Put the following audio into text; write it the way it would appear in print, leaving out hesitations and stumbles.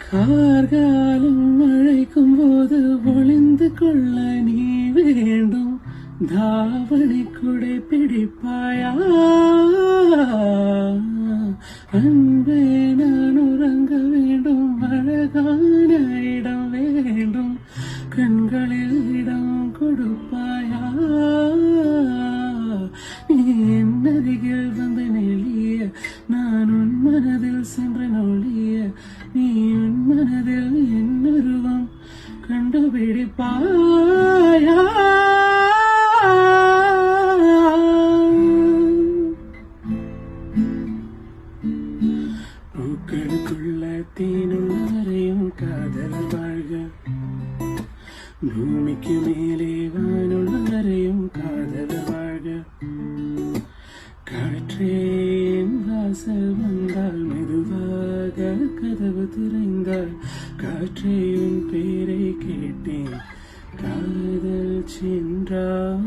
கார்காலம் அழைக்கும் போது ஒளிந்து கொள்ள நீ வேண்டும். தாவணி குடை பிடிப்பாயா? அன்பே நான் உறங்க வேண்டும். அழகான இடம் வேண்டும். கண்களில் இடம் கொடுப்பாயா? நீ என் அருகில் வந்து நெளிய நான் உன் மனதில் சென்ற நொழிய நீ உன் மனதில் என் உருவம் கண்டுபிடிப்பாயா? பூக்களுக்குள்ள தேனுள்ளவரையும் காதல் வாழ்க. பூமிக்கு மேலே வானுள்ளவரையும் காதல் வாழ்க. காற்றேன் வாசல் வந்தால் மெதுவாக கதவு திறந்தால் காற்றே உன் பேரை கேட்டேன். காதல் சென்றால்